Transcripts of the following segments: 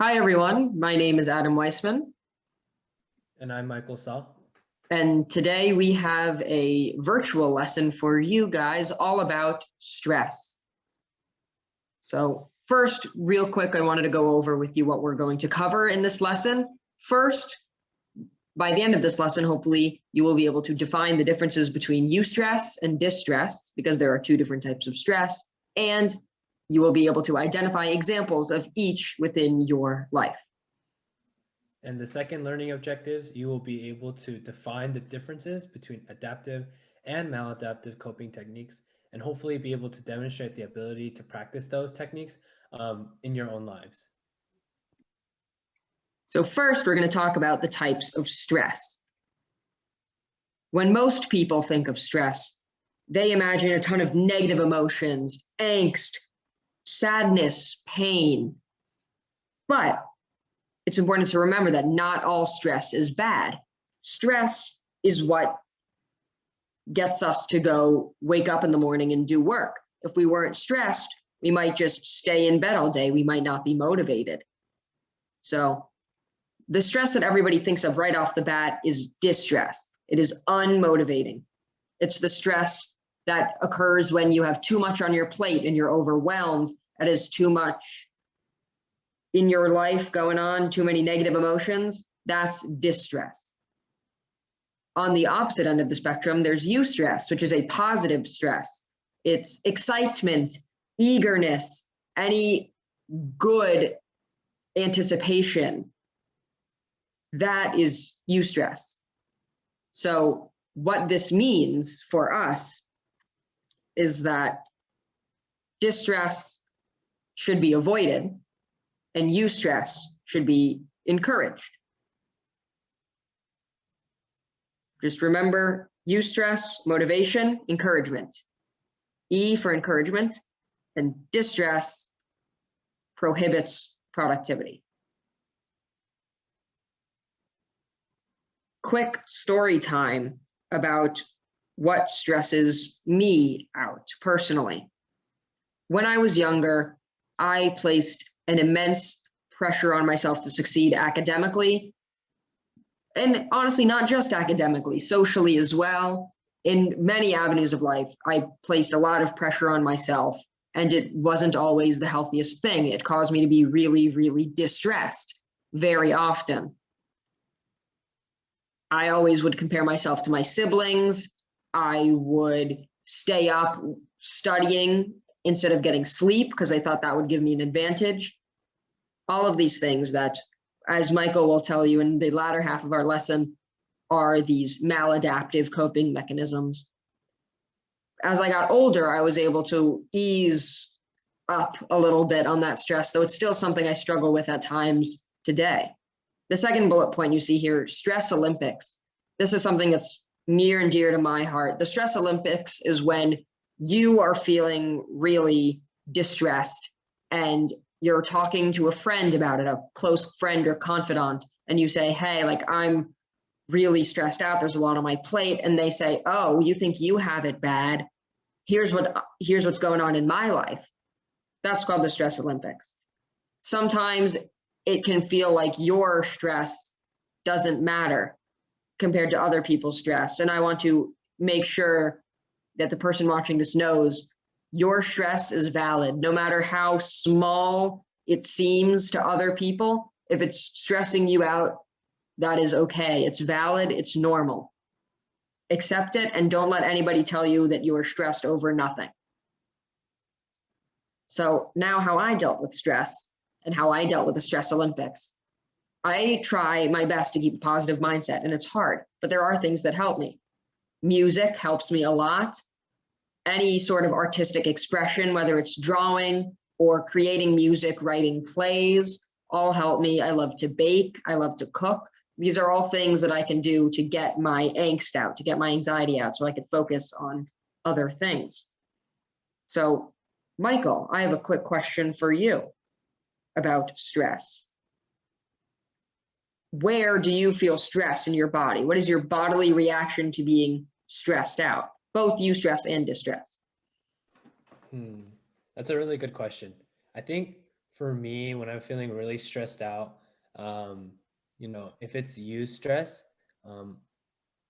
Hi, everyone. My name is Adam Weisman, And I'm Michael Sau. and today we have a virtual lesson for you guys all about stress. So first, real quick, I wanted to go over with you what we're going to cover in this lesson. First, by the end of this lesson, hopefully you will be able to define the differences between eustress and distress, because there are two different types of stress, and you will be able to identify examples of each within your life. And the second learning objectives, you will be able to define the differences between adaptive and maladaptive coping techniques, and hopefully be able to demonstrate the ability to practice those techniques in your own lives. So first, we're going to talk about the types of stress. When most people think of stress, they imagine a ton of negative emotions, angst, sadness, pain. But it's important to remember that not all stress is bad. Stress is what gets us to go wake up in the morning and do work. If we weren't stressed, we might just stay in bed all day. We might not be motivated. So the stress that everybody thinks of right off the bat is distress. It is unmotivating. It's the stress that occurs when you have too much on your plate and you're overwhelmed. That is too much in your life going on, too many negative emotions. That's distress. On the opposite end of the spectrum, there's eustress, which is a positive stress. It's excitement, eagerness, any good anticipation. That is eustress. So what this means for us is that distress should be avoided and eustress should be encouraged. Just remember, eustress, motivation, encouragement. E for encouragement, and distress prohibits productivity. Quick story time about what stresses me out personally. When I was younger, I placed an immense pressure on myself to succeed academically, and honestly, not just academically, socially as well. In many avenues of life, I placed a lot of pressure on myself, and it wasn't always the healthiest thing. It caused me to be really, really distressed very often. I always would compare myself to my siblings. I would stay up studying instead of getting sleep because I thought that would give me an advantage. All of these things that, as Michael will tell you in the latter half of our lesson, are these maladaptive coping mechanisms. As I got older, I was able to ease up a little bit on that stress, though it's still something I struggle with at times today. The second bullet point you see here, Stress Olympics. This is something that's near and dear to my heart. The Stress Olympics is when you are feeling really distressed and you're talking to a friend about it, a close friend or confidant, and you say, hey, like, I'm really stressed out. There's a lot on my plate. And they say, oh, you think you have it bad. Here's what's going on in my life. That's called the Stress Olympics. Sometimes it can feel like your stress doesn't matter compared to other people's stress. And I want to make sure that the person watching this knows your stress is valid, no matter how small it seems to other people. If it's stressing you out, that is okay. It's valid, it's normal. Accept it and don't let anybody tell you that you are stressed over nothing. So now how I dealt with stress and how I dealt with the Stress Olympics. I try my best to keep a positive mindset, and it's hard, but there are things that help me. Music helps me a lot. Any sort of artistic expression, whether it's drawing or creating music, writing plays, all help me. I love to bake. I love to cook. These are all things that I can do to get my angst out, to get my anxiety out, so I could focus on other things. So, Michael, I have a quick question for you about stress. Where do you feel stress in your body? What is your bodily reaction to being stressed out? Both eustress and distress. That's a really good question. I think For me, when I'm feeling really stressed out, um, if it's eustress, um,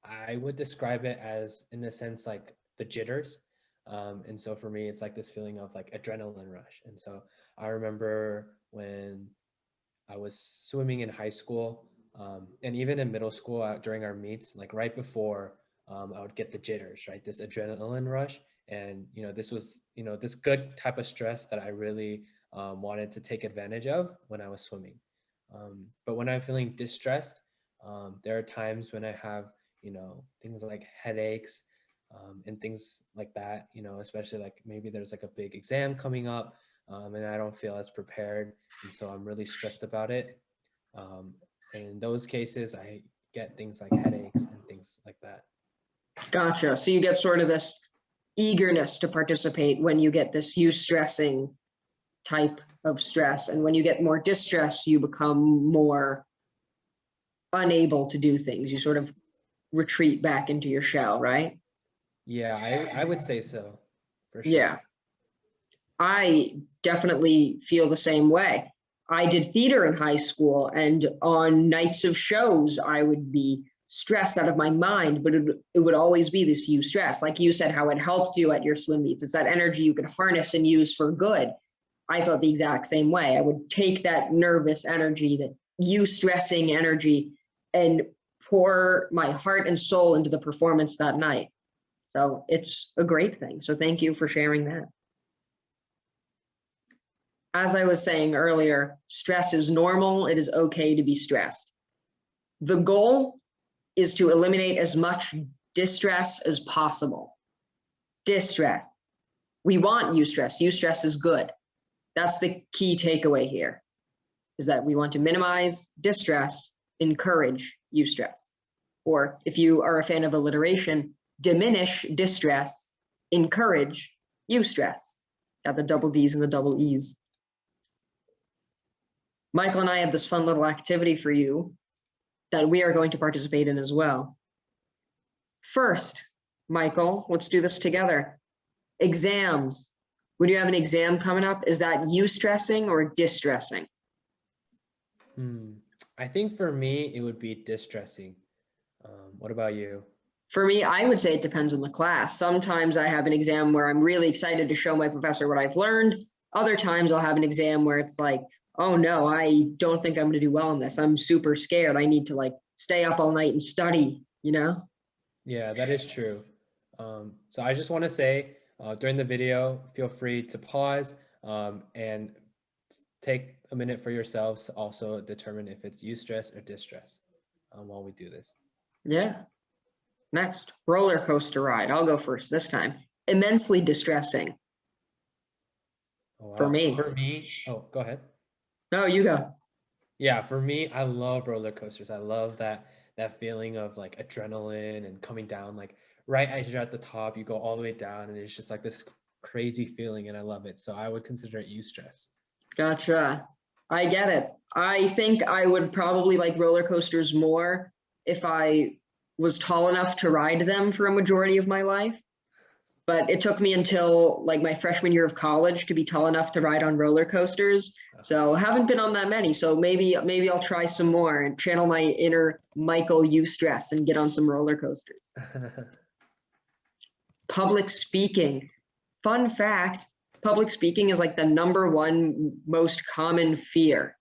I would describe it as, in a sense, like the jitters. And so for me, it's like this feeling of like adrenaline rush. And so I remember when I was swimming in high school, and even in middle school during our meets, like right before, I would get the jitters, right? This adrenaline rush. And, this was, this good type of stress that I really wanted to take advantage of when I was swimming. But when I'm feeling distressed, there are times when I have, things like headaches, and things like that, especially like maybe there's like a big exam coming up, and I don't feel as prepared. And so I'm really stressed about it. Um, and in those cases, I get things like headaches and things like that. Gotcha. So you get sort of this eagerness to participate when you get this eustressing type of stress. And when you get more distress, you become more unable to do things. You sort of retreat back into your shell, right? Yeah, I would say so, for sure. Yeah, I definitely feel the same way. I did theater in high school, and on nights of shows, I would be stressed out of my mind, but it would always be this eustress. Like you said, how it helped you at your swim meets. It's that energy you could harness and use for good. I felt the exact same way. I would take that nervous energy, that eustressing energy, and pour my heart and soul into the performance that night. So it's a great thing. So thank you for sharing that. As I was saying earlier, stress is normal. It is okay to be stressed. The goal is to eliminate as much distress as possible. Distress. We want eustress. Eustress is good. That's the key takeaway here, is that we want to minimize distress, encourage eustress. Or if you are a fan of alliteration, diminish distress, encourage eustress. Got the double D's and the double E's. Michael and I have this fun little activity for you that we are going to participate in as well. First, Michael, let's do this together. Exams. When you have an exam coming up, is that eustressing or distressing? I think for me, it would be distressing. What about you? For me, I would say it depends on the class. Sometimes I have an exam where I'm really excited to show my professor what I've learned. Other times I'll have an exam where it's like, oh no, I don't think I'm going to do well in this. I'm super scared. I need to like stay up all night and study, you know? Yeah, that is true. So I just want to say, during the video, feel free to pause, and take a minute for yourselves to also determine if it's eustress or distress, while we do this. Yeah. Next, roller coaster ride. I'll go first this time. Immensely distressing Oh, for wow. me. For me, oh, go ahead. No, you go. Yeah, for me, I love roller coasters. I love that feeling of like adrenaline and coming down, like right as you're at the top, you go all the way down, and it's just like this crazy feeling, and I love it. So I would consider it eustress. Gotcha. I get it. I think I would probably like roller coasters more if I was tall enough to ride them for a majority of my life. But it took me until like my freshman year of college to be tall enough to ride on roller coasters. So haven't been on that many. So maybe I'll try some more and channel my inner Michael eustress and get on some roller coasters. Public speaking. Fun fact, public speaking is like the #1 most common fear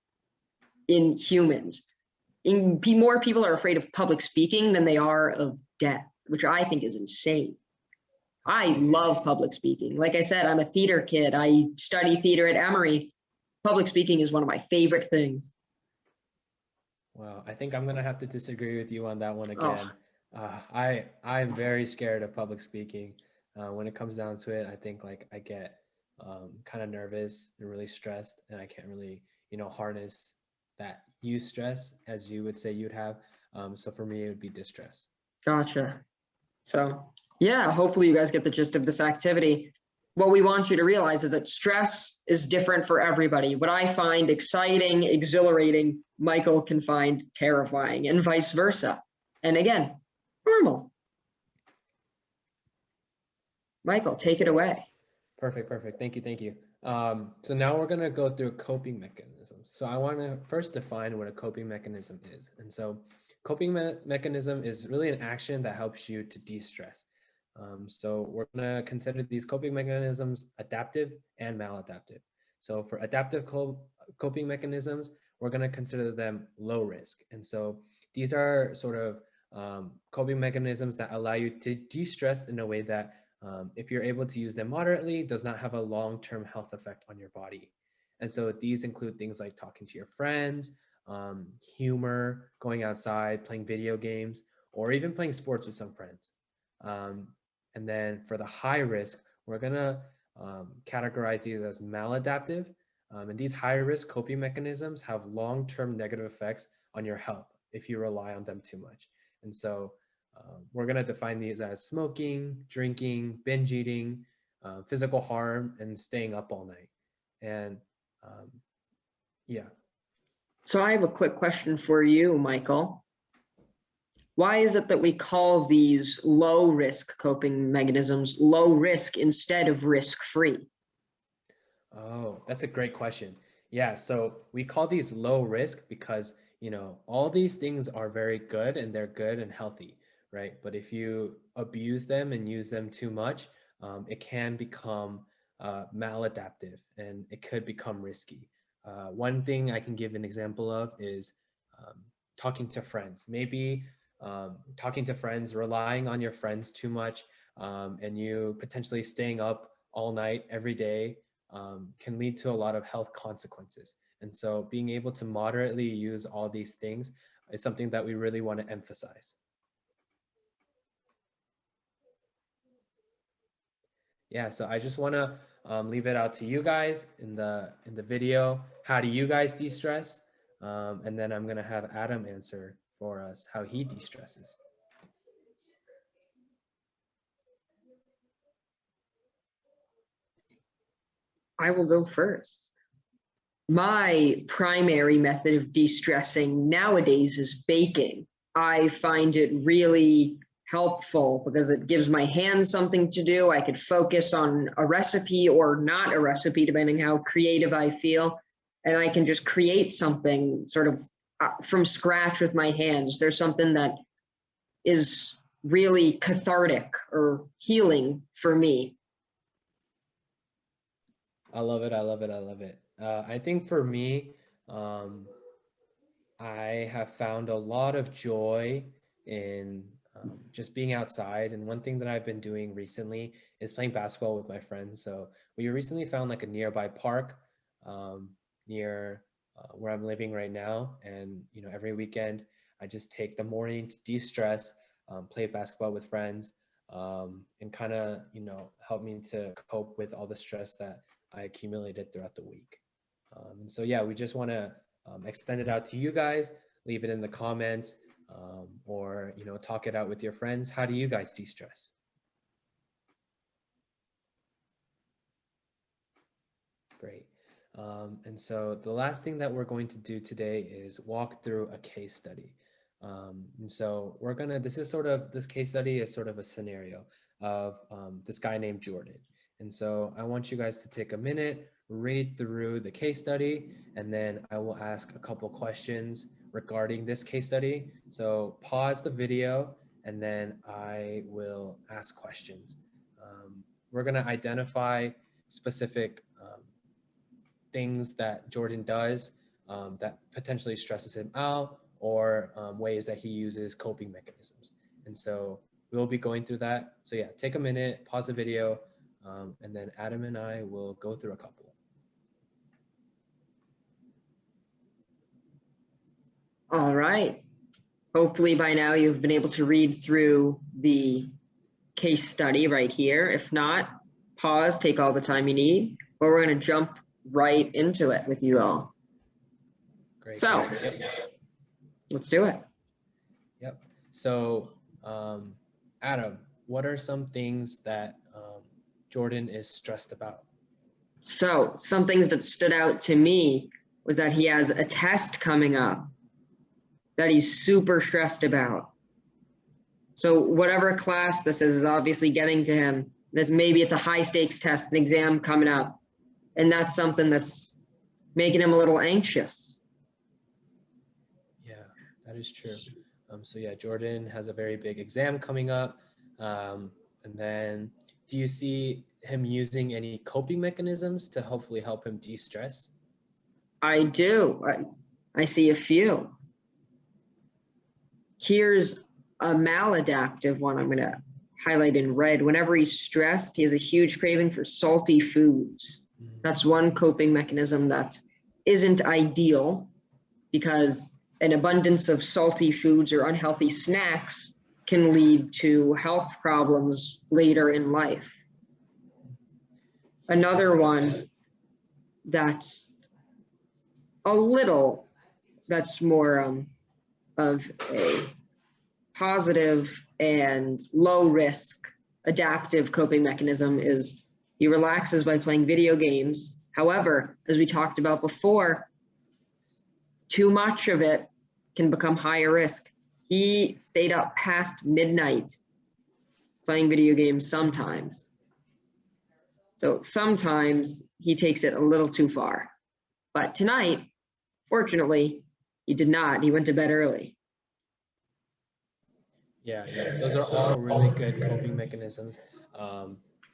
in humans. More people are afraid of public speaking than they are of death, which I think is insane. I love public speaking. Like I said, I'm a theater kid. I study theater at Emory. Public speaking is one of my favorite things. Wow, I think I'm gonna have to disagree with you on that one Oh, again. I'm very scared of public speaking. When it comes down to it, I think like I get kind of nervous and really stressed, and I can't really harness that eustress as you would say you'd have. So for me, it would be distress. gotcha. So yeah, hopefully you guys get the gist of this activity. What we want you to realize is that stress is different for everybody. What I find exciting, exhilarating, Michael can find terrifying, and vice versa. And again, normal. Michael, take it away. Perfect, perfect. Thank you, thank you. So now we're going to go through coping mechanisms. So I want to first define what a coping mechanism is. And so coping mechanism is really an action that helps you to de-stress. So we're going to consider these coping mechanisms adaptive and maladaptive. So for adaptive coping mechanisms, we're going to consider them low risk. And so these are sort of coping mechanisms that allow you to de-stress in a way that if you're able to use them moderately, does not have a long-term health effect on your body. And so these include things like talking to your friends, humor, going outside, playing video games, or even playing sports with some friends. And then for the high risk, we're gonna categorize these as maladaptive. And these high risk coping mechanisms have long-term negative effects on your health if you rely on them too much. And so we're going to define these as smoking, drinking, binge eating, physical harm, and staying up all night. And yeah. So I have a quick question for you, Michael. Why is it that we call these low risk coping mechanisms low risk instead of risk free? Oh, that's a great question. Yeah, so we call these low risk because, all these things are very good and they're good and healthy, right? But if you abuse them and use them too much, it can become maladaptive and it could become risky. One thing I can give an example of is talking to friends. Maybe talking to friends, relying on your friends too much, and you potentially staying up all night every day can lead to a lot of health consequences. And so being able to moderately use all these things is something that we really want to emphasize. Yeah, so I just want to leave it out to you guys in the video. How do you guys de-stress? And then I'm going to have Adam answer for us how he de-stresses. I will go first. My primary method of de-stressing nowadays is baking. I find it really helpful because it gives my hands something to do. I could focus on a recipe or not a recipe, depending how creative I feel. And I can just create something sort of from scratch with my hands. There's something that is really cathartic or healing for me. I love it. I love it. I love it. I think for me, I have found a lot of joy in just being outside. And one thing that I've been doing recently is playing basketball with my friends. So we recently found like a nearby park near where I'm living right now. And, every weekend I just take the morning to de-stress, play basketball with friends, and kind of, help me to cope with all the stress that I accumulated throughout the week. And so, yeah, we just want to extend it out to you guys, leave it in the comments, or, talk it out with your friends. How do you guys de-stress? Great. And so the last thing that we're going to do today is walk through a case study. And so this case study is sort of a scenario of this guy named Jordan. And so I want you guys to take a minute, read through the case study, and then I will ask a couple questions regarding this case study. So pause the video, and then I will ask questions. We're going to identify specific things that Jordan does that potentially stresses him out, or ways that he uses coping mechanisms. And so we'll be going through that. So yeah, take a minute, pause the video, and then Adam and I will go through a couple. All right. Hopefully by now you've been able to read through the case study right here. If not, pause, take all the time you need, but we're going to jump right into it with you all. Great. So, Yep. Let's do it. Yep. So, Adam, what are some things that Jordan is stressed about? So, some things that stood out to me was that he has a test coming up that he's super stressed about. So, whatever class this is obviously getting to him. Maybe it's a high stakes test, an exam coming up, And that's something that's making him a little anxious. Yeah, that is true. So yeah, Jordan has a very big exam coming up. And then do you see him using any coping mechanisms to hopefully help him de-stress? I do. I see a few. Here's a maladaptive one I'm going to highlight in red. Whenever he's stressed, he has a huge craving for salty foods. That's one coping mechanism that isn't ideal, because an abundance of salty foods or unhealthy snacks can lead to health problems later in life. Another one that's more of a positive and low risk adaptive coping mechanism is he relaxes by playing video games. However, as we talked about before, too much of it can become higher risk. He stayed up past midnight playing video games sometimes. So sometimes he takes it a little too far. But tonight, fortunately, he did not. He went to bed early. Yeah, those are all really good coping mechanisms,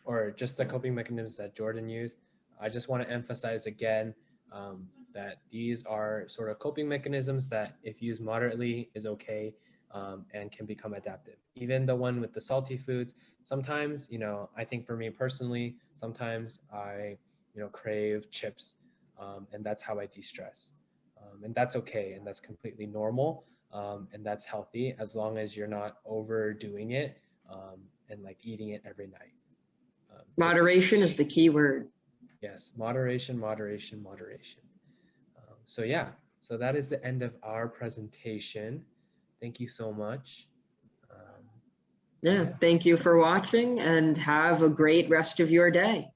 or just the coping mechanisms that Jordan used. I just want to emphasize again that these are sort of coping mechanisms that, if used moderately, is okay, and can become adaptive. Even the one with the salty foods, sometimes, I think for me personally, sometimes I, crave chips, and that's how I de-stress. And that's okay, and that's completely normal. And that's healthy as long as you're not overdoing it, and like eating it every night. Moderation is the key word. Yes, moderation, moderation, moderation. So yeah, so that is the end of our presentation. Thank you so much. Yeah, thank you for watching, and have a great rest of your day.